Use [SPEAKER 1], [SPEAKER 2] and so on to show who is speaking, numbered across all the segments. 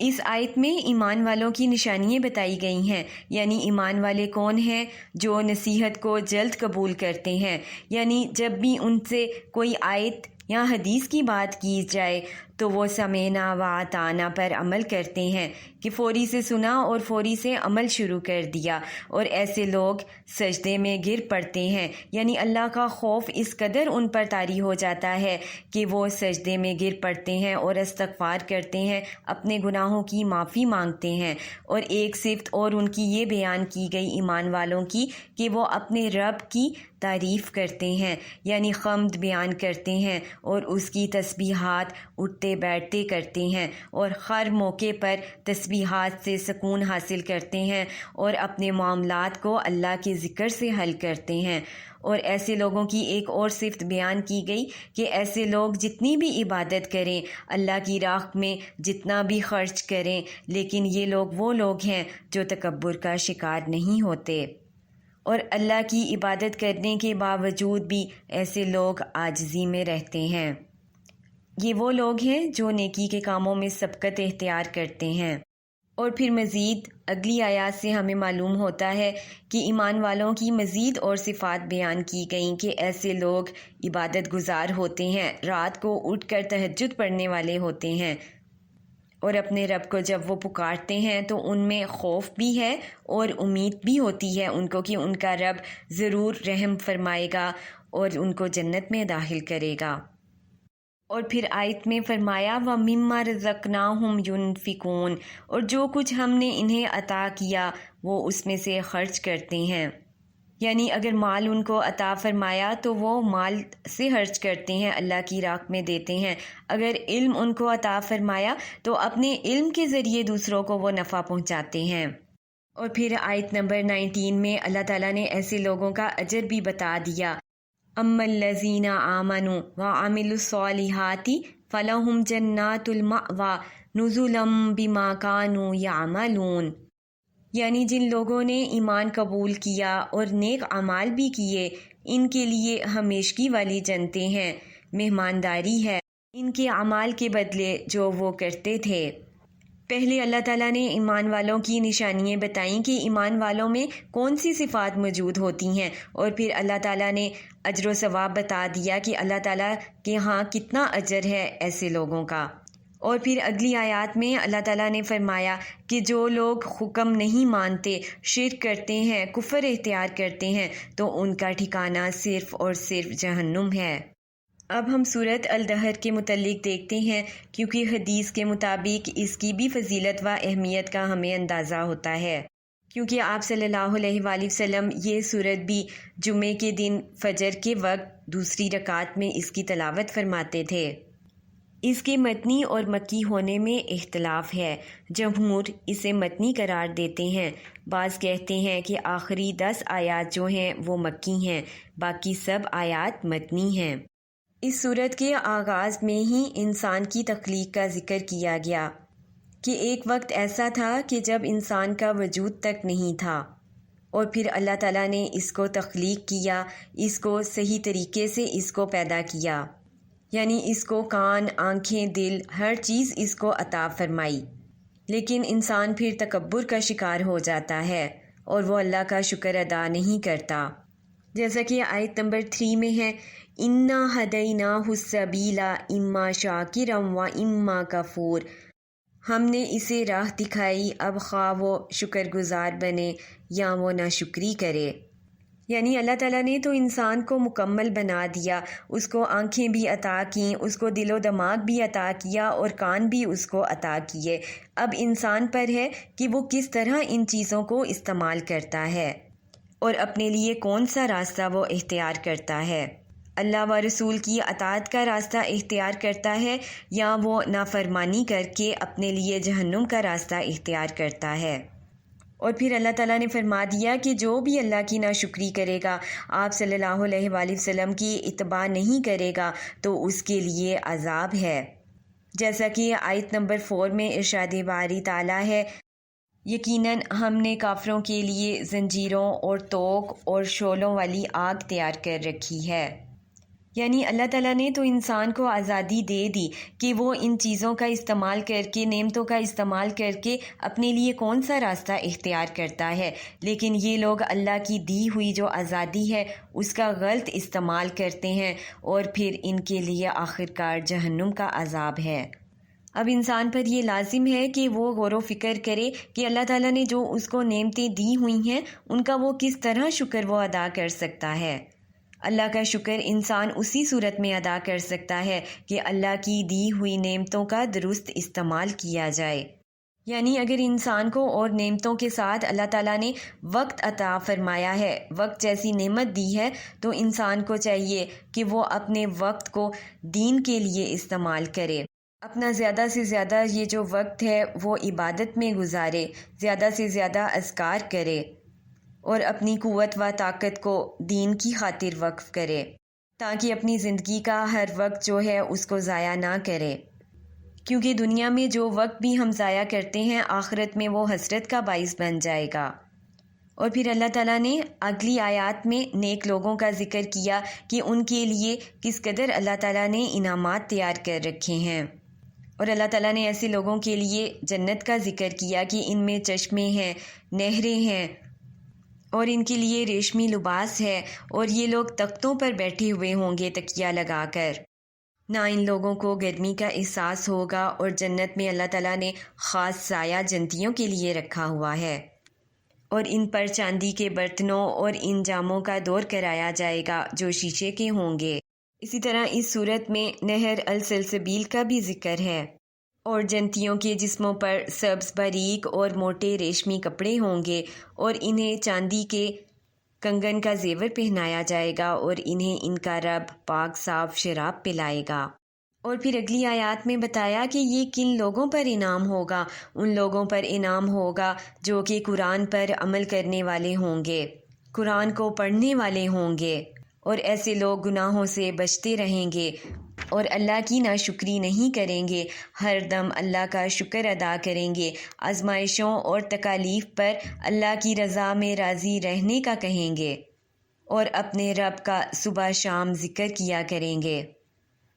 [SPEAKER 1] اس آیت میں ایمان والوں کی نشانیاں بتائی گئی ہیں، یعنی ایمان والے کون ہیں؟ جو نصیحت کو جلد قبول کرتے ہیں، یعنی جب بھی ان سے کوئی آیت یا حدیث کی بات کی جائے تو وہ سمعنا و اطعنا پر عمل کرتے ہیں کہ فوری سے سنا اور فوری سے عمل شروع کر دیا، اور ایسے لوگ سجدے میں گر پڑتے ہیں، یعنی اللہ کا خوف اس قدر ان پر طاری ہو جاتا ہے کہ وہ سجدے میں گر پڑتے ہیں اور استغفار کرتے ہیں، اپنے گناہوں کی معافی مانگتے ہیں۔ اور ایک صفت اور ان کی یہ بیان کی گئی ایمان والوں کی کہ وہ اپنے رب کی تعریف کرتے ہیں، یعنی حمد بیان کرتے ہیں اور اس کی تسبیحات اٹھتے بیٹھتے کرتے ہیں، اور ہر موقع پر تسبیحات سے سکون حاصل کرتے ہیں اور اپنے معاملات کو اللہ کے ذکر سے حل کرتے ہیں۔ اور ایسے لوگوں کی ایک اور صفت بیان کی گئی کہ ایسے لوگ جتنی بھی عبادت کریں، اللہ کی راہ میں جتنا بھی خرچ کریں، لیکن یہ لوگ وہ لوگ ہیں جو تکبر کا شکار نہیں ہوتے، اور اللہ کی عبادت کرنے کے باوجود بھی ایسے لوگ عاجزی میں رہتے ہیں۔ یہ وہ لوگ ہیں جو نیکی کے کاموں میں سبقت اختیار کرتے ہیں۔ اور پھر مزید اگلی آیات سے ہمیں معلوم ہوتا ہے کہ ایمان والوں کی مزید اور صفات بیان کی گئیں کہ ایسے لوگ عبادت گزار ہوتے ہیں، رات کو اٹھ کر تہجد پڑھنے والے ہوتے ہیں، اور اپنے رب کو جب وہ پکارتے ہیں تو ان میں خوف بھی ہے اور امید بھی ہوتی ہے ان کو کہ ان کا رب ضرور رحم فرمائے گا اور ان کو جنت میں داخل کرے گا۔ اور پھر آیت میں فرمایا وَمِمَّا رَزَقْنَاهُمْ يُنْفِقُونَ، اور جو کچھ ہم نے انہیں عطا کیا وہ اس میں سے خرچ کرتے ہیں، یعنی اگر مال ان کو عطا فرمایا تو وہ مال سے خرچ کرتے ہیں، اللہ کی راہ میں دیتے ہیں۔ اگر علم ان کو عطا فرمایا تو اپنے علم کے ذریعے دوسروں کو وہ نفع پہنچاتے ہیں۔ اور پھر آیت نمبر 19 میں اللہ تعالیٰ نے ایسے لوگوں کا اجر بھی بتا دیا، اَمَّا الَّذِينَ آمَنُوا وَعَمِلُوا الصَّالِحَاتِ فَلَهُمْ جَنَّاتُ الْمَأْوَىٰ نُزُلًا بِمَا كَانُوا يَعْمَلُونَ، یعنی جن لوگوں نے ایمان قبول کیا اور نیک اعمال بھی کیے، ان کے لیے ہمیشگی والی جنتیں ہیں، مہمانداری ہے ان کے اعمال کے بدلے جو وہ کرتے تھے۔ پہلے اللہ تعالیٰ نے ایمان والوں کی نشانیاں بتائیں کہ ایمان والوں میں کون سی صفات موجود ہوتی ہیں، اور پھر اللہ تعالیٰ نے اجر و ثواب بتا دیا کہ اللہ تعالیٰ کے ہاں کتنا اجر ہے ایسے لوگوں کا۔ اور پھر اگلی آیات میں اللہ تعالیٰ نے فرمایا کہ جو لوگ حکم نہیں مانتے، شرک کرتے ہیں، کفر اختیار کرتے ہیں، تو ان کا ٹھکانہ صرف اور صرف جہنم ہے۔ اب ہم سورۃ الدہر کے متعلق دیکھتے ہیں، کیونکہ حدیث کے مطابق اس کی بھی فضیلت و اہمیت کا ہمیں اندازہ ہوتا ہے، کیونکہ آپ صلی اللہ علیہ وآلہ وسلم یہ سورت بھی جمعے کے دن فجر کے وقت دوسری رکعت میں اس کی تلاوت فرماتے تھے۔ اس کے متنی اور مکی ہونے میں اختلاف ہے، جمہور اسے متنی قرار دیتے ہیں، بعض کہتے ہیں کہ آخری 10 آیات جو ہیں وہ مکی ہیں، باقی سب آیات متنی ہیں۔ اس سورت کے آغاز میں ہی انسان کی تخلیق کا ذکر کیا گیا کہ ایک وقت ایسا تھا کہ جب انسان کا وجود تک نہیں تھا، اور پھر اللہ تعالیٰ نے اس کو تخلیق کیا، اس کو صحیح طریقے سے اس کو پیدا کیا، یعنی اس کو کان، آنکھیں، دل، ہر چیز اس کو عطا فرمائی، لیکن انسان پھر تکبر کا شکار ہو جاتا ہے اور وہ اللہ کا شکر ادا نہیں کرتا، جیسا کہ آیت نمبر 3 میں ہے اِنَّا هَدَيْنَاهُ السَّبِيلَ إِمَّا شَاكِرًا وَإِمَّا كَفُورًا، ہم نے اسے راہ دکھائی، اب خواہ وہ شکر گزار بنے یا وہ ناشکری کرے۔ یعنی اللہ تعالیٰ نے تو انسان کو مکمل بنا دیا، اس کو آنکھیں بھی عطا کیں، اس کو دل و دماغ بھی عطا کیا اور کان بھی اس کو عطا کیے، اب انسان پر ہے کہ وہ کس طرح ان چیزوں کو استعمال کرتا ہے اور اپنے لیے کون سا راستہ وہ اختیار کرتا ہے، اللہ و رسول کی اطاعت کا راستہ اختیار کرتا ہے یا وہ نافرمانی کر کے اپنے لیے جہنم کا راستہ اختیار کرتا ہے۔ اور پھر اللہ تعالیٰ نے فرما دیا کہ جو بھی اللہ کی ناشکری کرے گا، آپ صلی اللہ علیہ وآلہ وسلم کی اتباع نہیں کرے گا تو اس کے لیے عذاب ہے، جیسا کہ آیت نمبر 4 میں ارشاد باری تعالیٰ ہے یقیناً ہم نے کافروں کے لیے زنجیروں اور توق اور شعلوں والی آگ تیار کر رکھی ہے، یعنی اللہ تعالیٰ نے تو انسان کو آزادی دے دی کہ وہ ان چیزوں کا استعمال کر کے، نعمتوں کا استعمال کر کے اپنے لیے کون سا راستہ اختیار کرتا ہے، لیکن یہ لوگ اللہ کی دی ہوئی جو آزادی ہے اس کا غلط استعمال کرتے ہیں، اور پھر ان کے لیے آخرکار جہنم کا عذاب ہے۔ اب انسان پر یہ لازم ہے کہ وہ غور و فکر کرے کہ اللہ تعالیٰ نے جو اس کو نعمتیں دی ہوئی ہیں ان کا وہ کس طرح شکر وہ ادا کر سکتا ہے۔ اللہ کا شکر انسان اسی صورت میں ادا کر سکتا ہے کہ اللہ کی دی ہوئی نعمتوں کا درست استعمال کیا جائے۔ یعنی اگر انسان کو اور نعمتوں کے ساتھ اللہ تعالیٰ نے وقت عطا فرمایا ہے، وقت جیسی نعمت دی ہے، تو انسان کو چاہیے کہ وہ اپنے وقت کو دین کے لیے استعمال کرے، اپنا زیادہ سے زیادہ یہ جو وقت ہے وہ عبادت میں گزارے، زیادہ سے زیادہ اذکار کرے، اور اپنی قوت و طاقت کو دین کی خاطر وقف کرے، تاکہ اپنی زندگی کا ہر وقت جو ہے اس کو ضائع نہ کرے، کیونکہ دنیا میں جو وقت بھی ہم ضائع کرتے ہیں آخرت میں وہ حسرت کا باعث بن جائے گا۔ اور پھر اللہ تعالیٰ نے اگلی آیات میں نیک لوگوں کا ذکر کیا کہ ان کے لیے کس قدر اللہ تعالیٰ نے انعامات تیار کر رکھے ہیں، اور اللہ تعالیٰ نے ایسے لوگوں کے لیے جنت کا ذکر کیا کہ ان میں چشمے ہیں، نہریں ہیں، اور ان کے لیے ریشمی لباس ہے، اور یہ لوگ تختوں پر بیٹھے ہوئے ہوں گے تکیہ لگا کر، نہ ان لوگوں کو گرمی کا احساس ہوگا، اور جنت میں اللہ تعالیٰ نے خاص سایہ جنتیوں کے لیے رکھا ہوا ہے، اور ان پر چاندی کے برتنوں اور ان جاموں کا دور کرایا جائے گا جو شیشے کے ہوں گے۔ اسی طرح اس صورت میں نہر السلسبیل کا بھی ذکر ہے، اور جنتیوں کے جسموں پر سبز، باریک اور موٹے ریشمی کپڑے ہوں گے، اور انہیں چاندی کے کنگن کا زیور پہنایا جائے گا، اور انہیں ان کا رب پاک صاف شراب پلائے گا۔ اور پھر اگلی آیات میں بتایا کہ یہ کن لوگوں پر انعام ہوگا، ان لوگوں پر انعام ہوگا جو کہ قرآن پر عمل کرنے والے ہوں گے، قرآن کو پڑھنے والے ہوں گے، اور ایسے لوگ گناہوں سے بچتے رہیں گے اور اللہ کی ناشکری نہیں کریں گے، ہر دم اللہ کا شکر ادا کریں گے، آزمائشوں اور تکالیف پر اللہ کی رضا میں راضی رہنے کا کہیں گے، اور اپنے رب کا صبح شام ذکر کیا کریں گے،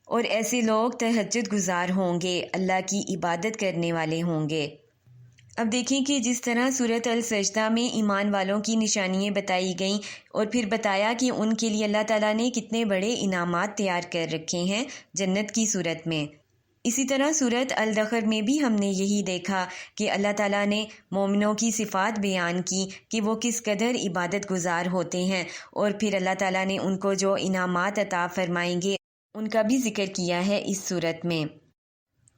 [SPEAKER 1] اور ایسے لوگ تہجد گزار ہوں گے، اللہ کی عبادت کرنے والے ہوں گے۔ اب دیکھیں کہ جس طرح سورۃ السجدہ میں ایمان والوں کی نشانیاں بتائی گئیں، اور پھر بتایا کہ ان کے لیے اللہ تعالیٰ نے کتنے بڑے انعامات تیار کر رکھے ہیں جنت کی صورت میں، اسی طرح سورۃ الدخر میں بھی ہم نے یہی دیکھا کہ اللہ تعالیٰ نے مومنوں کی صفات بیان کی کہ وہ کس قدر عبادت گزار ہوتے ہیں، اور پھر اللہ تعالیٰ نے ان کو جو انعامات عطا فرمائیں گے ان کا بھی ذکر کیا ہے اس صورت میں۔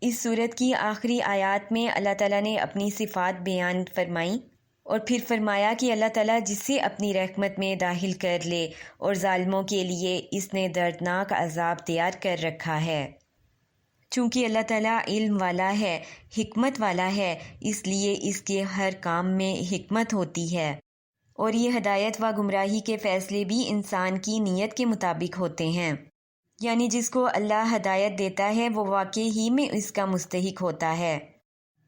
[SPEAKER 1] اس صورت کی آخری آیات میں اللہ تعالیٰ نے اپنی صفات بیان فرمائیں، اور پھر فرمایا کہ اللہ تعالیٰ جس سے اپنی رحمت میں داخل کر لے، اور ظالموں کے لیے اس نے دردناک عذاب تیار کر رکھا ہے۔ چونکہ اللہ تعالیٰ علم والا ہے، حکمت والا ہے، اس لیے اس کے ہر کام میں حکمت ہوتی ہے، اور یہ ہدایت و گمراہی کے فیصلے بھی انسان کی نیت کے مطابق ہوتے ہیں، یعنی جس کو اللہ ہدایت دیتا ہے وہ واقعی ہی میں اس کا مستحق ہوتا ہے،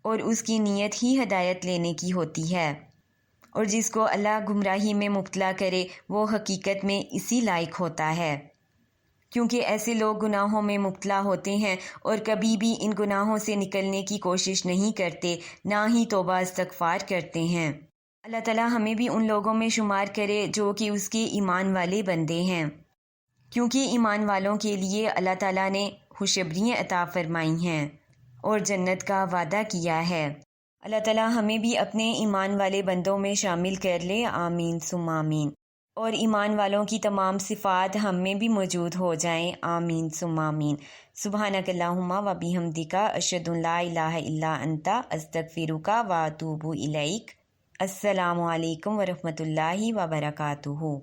[SPEAKER 1] اور اس کی نیت ہی ہدایت لینے کی ہوتی ہے، اور جس کو اللہ گمراہی میں مبتلا کرے وہ حقیقت میں اسی لائق ہوتا ہے، کیونکہ ایسے لوگ گناہوں میں مبتلا ہوتے ہیں اور کبھی بھی ان گناہوں سے نکلنے کی کوشش نہیں کرتے، نہ ہی توبہ استغفار کرتے ہیں۔ اللہ تعالیٰ ہمیں بھی ان لوگوں میں شمار کرے جو کہ اس کے ایمان والے بندے ہیں، کیونکہ ایمان والوں کے لیے اللہ تعالیٰ نے خوشخبریاں عطا فرمائی ہیں اور جنت کا وعدہ کیا ہے۔ اللہ تعالیٰ ہمیں بھی اپنے ایمان والے بندوں میں شامل کر لے، آمین ثم آمین، اور ایمان والوں کی تمام صفات ہم میں بھی موجود ہو جائیں، آمین ثم آمین۔ سبحانک اللہم و بحمدک، اشہد ان لا الہ الا انت، استغفرک و اتوب الیک۔ السلام علیکم ورحمۃ اللہ وبرکاتہ۔